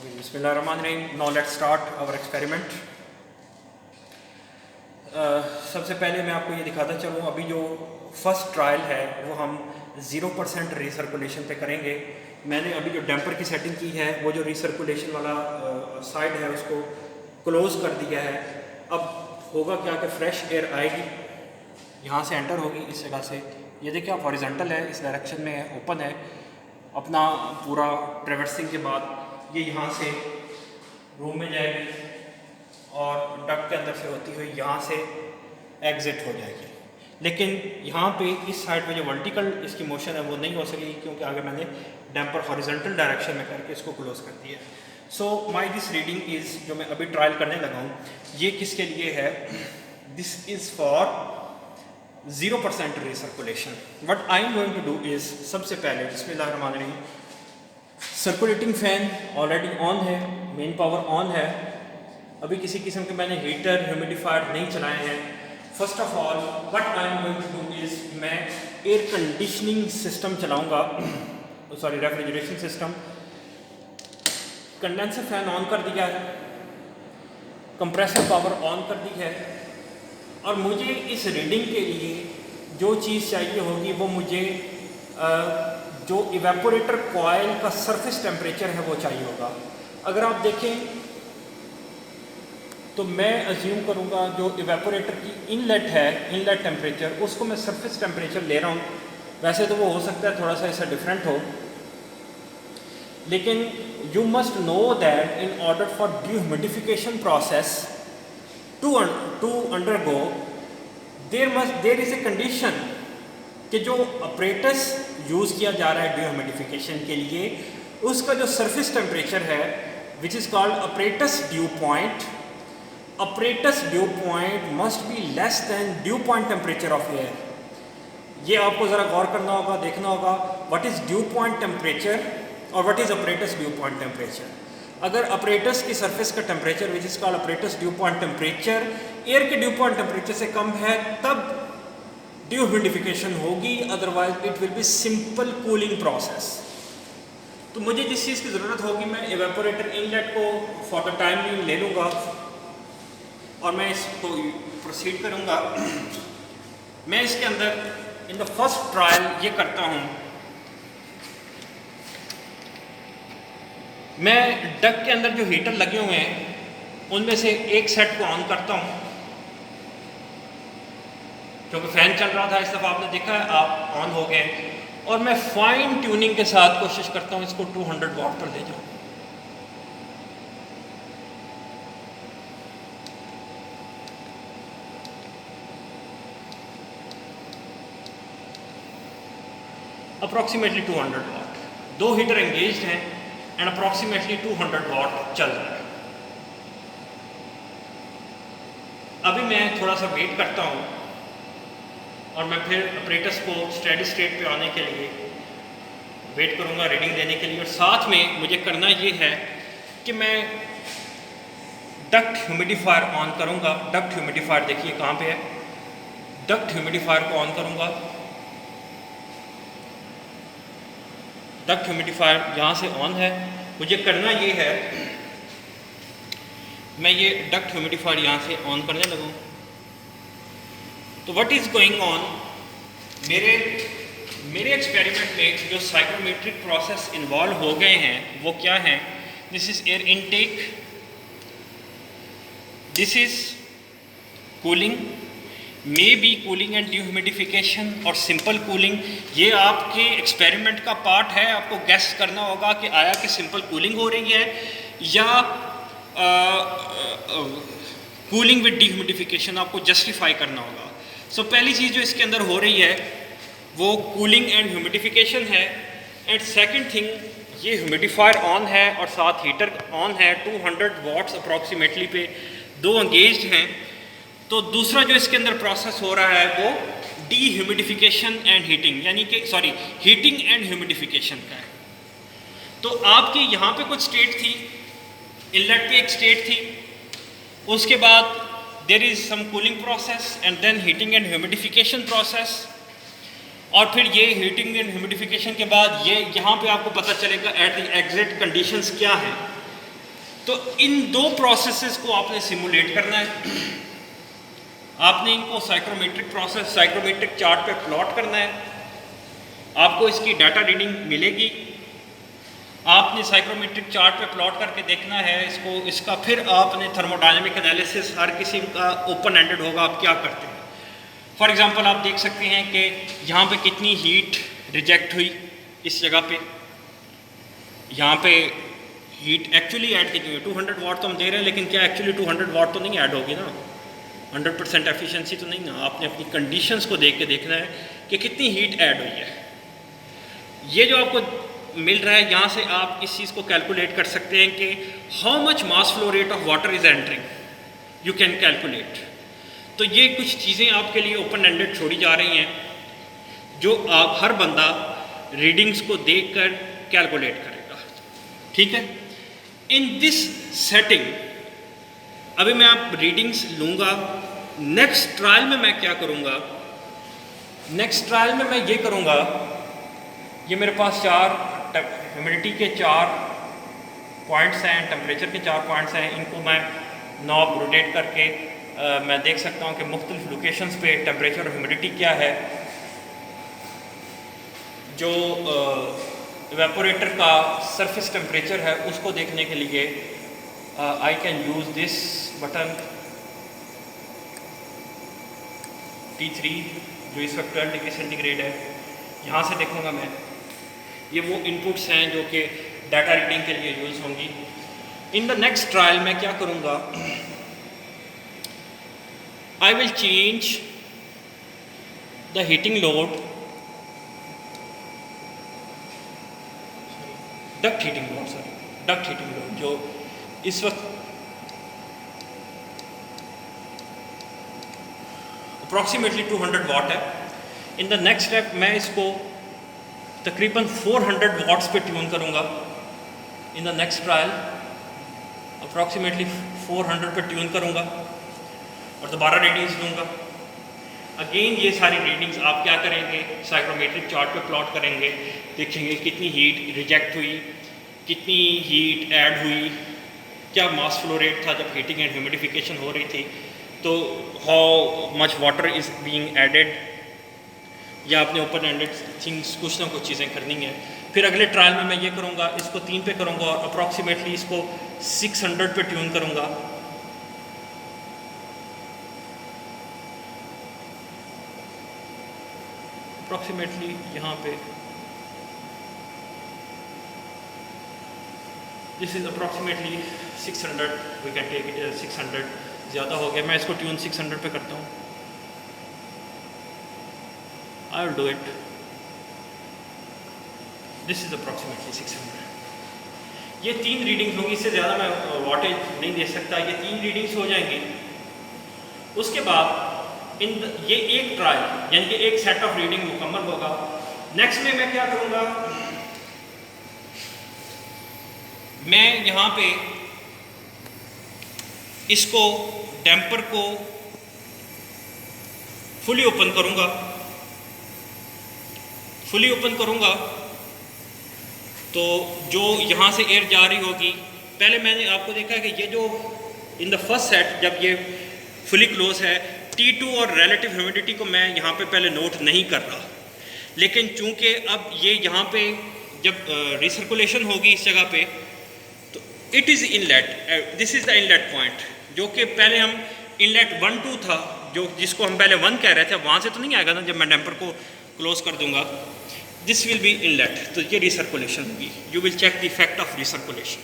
बिस्मिल्लाहिर्रहमानिर्रहीम। Now let's start our experiment. सबसे पहले मैं आपको ये दिखाता चलूँ, अभी जो फर्स्ट ट्रायल है वो हम 0% रीसर्कुलेशन पे करेंगे। मैंने अभी जो डैम्पर की सेटिंग की है वो जो रीसर्कुलेशन वाला साइड है उसको क्लोज़ कर दिया है। अब होगा क्या कि फ्रेश एयर आएगी, यहाँ से एंटर होगी इस जगह से। ये देखिए आप हॉरिजॉन्टल है, इस डायरेक्शन में है, ओपन है। अपना पूरा ट्रेवर्सिंग के बाद ये यहाँ से रूम में जाएगी और डक्ट के अंदर से होती हुई यहाँ से एग्ज़िट हो जाएगी। लेकिन यहाँ पे इस साइड पे जो वर्टिकल इसकी मोशन है वो नहीं हो सकेगी, क्योंकि आगे मैंने डैम्पर हॉरिजॉन्टल डायरेक्शन में करके इसको क्लोज़ कर दिया है। सो माई दिस रीडिंग इज़, जो मैं अभी ट्रायल करने लगा हूँ, ये किसके लिए है? This is for 0% recirculation. What I am going to do is, सबसे पहले बिस्मिल्लाहिर्रहमानिर्रहीम, सर्कुलेटिंग फ़ैन ऑलरेडी ऑन है, मेन पावर ऑन है। अभी किसी किस्म के मैंने हीटर ह्यूमिडिफायर नहीं चलाए हैं। First of all what I am going to do is, मैं एयर कंडीशनिंग सिस्टम चलाऊँगा, sorry refrigeration system. Condenser fan on कर दिया है, कंप्रेसर पावर ऑन कर दी है, और मुझे इस रीडिंग के लिए जो चीज़ चाहिए होगी वो मुझे जो इवेपोरेटर कॉइल का सरफेस टेम्परेचर है वो चाहिए होगा। अगर आप देखें तो मैं अज्यूम करूँगा जो इवेपोरेटर की इनलेट है, इनलेट टेम्परेचर, उसको मैं सरफेस टेम्परेचर ले रहा हूँ। वैसे तो वो हो सकता है थोड़ा सा ऐसा डिफरेंट हो, लेकिन you must know that in order for dehumidification process to undergo there is a condition कि जो अपरेटस यूज़ किया जा रहा है डिह्यूमिडिफिकेशन के लिए, उसका जो सरफेस टेम्परेचर है which is called apparatus dew point, apparatus dew point must be less than dew point temperature of air. ये आपको ज़रा गौर करना होगा, देखना होगा what is dew point temperature और what is apparatus dew point temperature. अगर अपरेटस की सरफेस का temperature which is called apparatus dew point temperature air के ड्यू पॉइंट टेम्परेचर से कम है तब डिह्यूमिडिफिकेशन होगी, otherwise it will B simple cooling process. तो मुझे जिस चीज़ की ज़रूरत होगी मैं इवेपोरेटर इनलेट को फॉर द टाइम बीइंग ले लूँगा और मैं इसको प्रोसीड करूँगा। मैं इसके अंदर इन द फर्स्ट ट्रायल ये करता हूँ, मैं डक के अंदर जो हीटर लगे हुए हैं उनमें से एक सेट को ऑन करता हूँ, क्योंकि फ़ैन चल रहा था। इस दफ़ा आपने देखा है आप ऑन हो गए, और मैं फाइन ट्यूनिंग के साथ कोशिश करता हूँ इसको 200 वाट पर ले जाऊँ। अप्रॉक्सीमेटली 200 वाट, दो हीटर एंगेज्ड हैं एंड अप्रॉक्सीमेटली 200 वाट चल रहा है। अभी मैं थोड़ा सा वेट करता हूँ और मैं फिर अपरेटस को स्टेडी स्टेट पे आने के लिए वेट करूँगा, रीडिंग देने के लिए। और साथ में मुझे करना ये है कि मैं डक्ट ह्यूमिडिफायर ऑन करूँगा। डक्ट ह्यूमिडिफायर देखिए कहाँ पे है, डक्ट ह्यूमिडिफायर को ऑन करूँगा। डक्ट ह्यूमिडिफायर यहाँ से ऑन है। मुझे करना ये है, मैं ये डक्ट ह्यूमिडिफायर यहाँ से ऑन करने लगूँ। तो व्हाट इज़ गोइंग ऑन, मेरे एक्सपेरिमेंट में जो साइक्रोमेट्रिक प्रोसेस इन्वॉल्व हो गए हैं वो क्या हैं? This is air intake, this is cooling, may be cooling and dehumidification और सिंपल कूलिंग। ये आपके एक्सपेरिमेंट का पार्ट है। आपको गेस करना होगा कि आया कि सिंपल कूलिंग हो रही है या कूलिंग विद डिह्यूमिडिफिकेशन, आपको जस्टिफाई करना होगा। सो पहली चीज़ जो इसके अंदर हो रही है वो कूलिंग एंड ह्यूमिडिफिकेशन है। एंड सेकंड थिंग, ये ह्यूमिडिफायर ऑन है और साथ हीटर ऑन है, 200 वाट्स अप्रॉक्सीमेटली पे दो एंगेज्ड हैं। तो दूसरा जो इसके अंदर प्रोसेस हो रहा है वो डीह्यूमिडिफिकेशन एंड हीटिंग, यानी कि सॉरी हीटिंग एंड ह्यूमिडिफिकेशन का है। तो आपकी यहाँ पे कुछ स्टेट थी, इनलेट पे एक स्टेट थी, उसके बाद there is some cooling process and then heating and humidification process, और फिर ये हीटिंग एंड ह्यूमिडिफिकेशन के बाद ये यहाँ पे आपको पता चलेगा एट द एग्जिट कंडीशंस क्या है। तो इन दो प्रोसेसेस को आपने सिमुलेट करना है। आपने इनको साइक्रोमेट्रिक चार्ट पे प्लॉट करना है। आपको इसकी डाटा रीडिंग मिलेगी, आपने साइक्रोमेट्रिक चार्ट पे प्लॉट करके देखना है इसका फिर आपने थर्मोडायनेमिक एनालिसिस, हर किसी का ओपन एंडेड होगा, आप क्या करते हैं। फॉर एग्जांपल आप देख सकते हैं कि यहाँ पे कितनी हीट रिजेक्ट हुई इस जगह पे, यहाँ पे हीट एक्चुअली ऐड की हुई 200 वाट तो हम दे रहे हैं, लेकिन क्या एक्चुअली 200 वाट तो नहीं ऐड होगी ना, 100% एफिशिएंसी तो नहीं ना। आपने अपनी कंडीशंस को देख के देखना है कि कितनी हीट ऐड हुई है। ये जो आपको मिल रहा है, यहाँ से आप इस चीज़ को कैलकुलेट कर सकते हैं कि how much mass flow rate of water is entering, you can calculate. तो ये कुछ चीज़ें आपके लिए ओपन एंडेड छोड़ी जा रही हैं, जो आप हर बंदा रीडिंग्स को देखकर कैलकुलेट करेगा, ठीक है। इन दिस सेटिंग अभी मैं आप रीडिंग्स लूँगा। नेक्स्ट ट्रायल में मैं क्या करूँगा, नेक्स्ट ट्रायल में मैं ये करूँगा, ये मेरे पास 4 ह्यूमिडिटी के 4 पॉइंट्स हैं, टेम्परेचर के 4 पॉइंट्स हैं। इनको मैं नॉब रोटेट करके मैं देख सकता हूँ कि मुख्तलिफ लोकेशंस पे टेम्परेचर और ह्यूमिडिटी क्या है। जो इवेपोरेटर का सरफेस टेम्परेचर है उसको देखने के लिए I can use this button T3 जो इस वक्त 12 डिग्री सेंटीग्रेड है। यहाँ से देखूँगा मैं, ये वो इनपुट्स हैं जो कि डाटा रीडिंग के लिए यूज़ होंगी। इन द नेक्स्ट ट्रायल मैं क्या करूँगा, I will change the heating load, duct heating load जो इस वक्त अप्रॉक्सीमेटली 200 वाट है। इन द नेक्स्ट स्टेप मैं इसको तकरीबन 400 वाट्स पे ट्यून करूँगा। In the next trial approximately 400 पे ट्यून करूँगा और दोबारा रीडिंग्स लूँगा। अगेन ये सारी रीडिंग्स आप क्या करेंगे, साइक्रोमेट्रिक चार्ट पे प्लॉट करेंगे, देखेंगे कितनी हीट रिजेक्ट हुई, कितनी हीट ऐड हुई, क्या मास फ्लो रेट था जब हीटिंग एंड ह्यूमिडिफिकेशन हो रही थी, तो how much water is being added, या अपने ओपन एंडेड थिंग्स कुछ ना कुछ चीज़ें करनी है। फिर अगले ट्रायल में मैं ये करूँगा, इसको 3 पे करूँगा और अप्रॉक्सीमेटली इसको 600 पे ट्यून करूँगा। अप्रॉक्सीमेटली यहाँ पे this is approximately 600, we can take it 600, ज़्यादा हो गया, मैं इसको ट्यून 600 पे करता हूँ। I will do it. This is approximately 600. ये 3 रीडिंग्स होंगी, इससे ज़्यादा मैं वाटेज नहीं दे सकता। ये 3 रीडिंग्स हो जाएंगी। उसके बाद ये एक ट्रायल यानी कि एक सेट ऑफ रीडिंग मुकम्मल होगा। नेक्स्ट में मैं क्या करूँगा, मैं यहाँ पे इसको डैम्पर को फुली ओपन करूँगा। तो जो यहाँ से एयर जा रही होगी, पहले मैंने आपको देखा कि ये जो इन द फर्स्ट सेट जब ये फुली क्लोज है, T2 और रिलेटिव ह्यूमिडिटी को मैं यहाँ पे पहले नोट नहीं कर रहा, लेकिन चूंकि अब ये यहाँ पे जब रिसर्कुलेशन होगी इस जगह पे, तो it is inlet, this is the inlet point, जो कि पहले हम इनलेट 1 2 था, जिसको हम पहले 1 कह रहे थे, वहाँ से तो नहीं आएगा ना जब मैं डैम्पर को क्लोज कर दूंगा। दिस विल बी इनलेट, तो ये रिसर्कुलेशन होगी। You will check the effect of recirculation.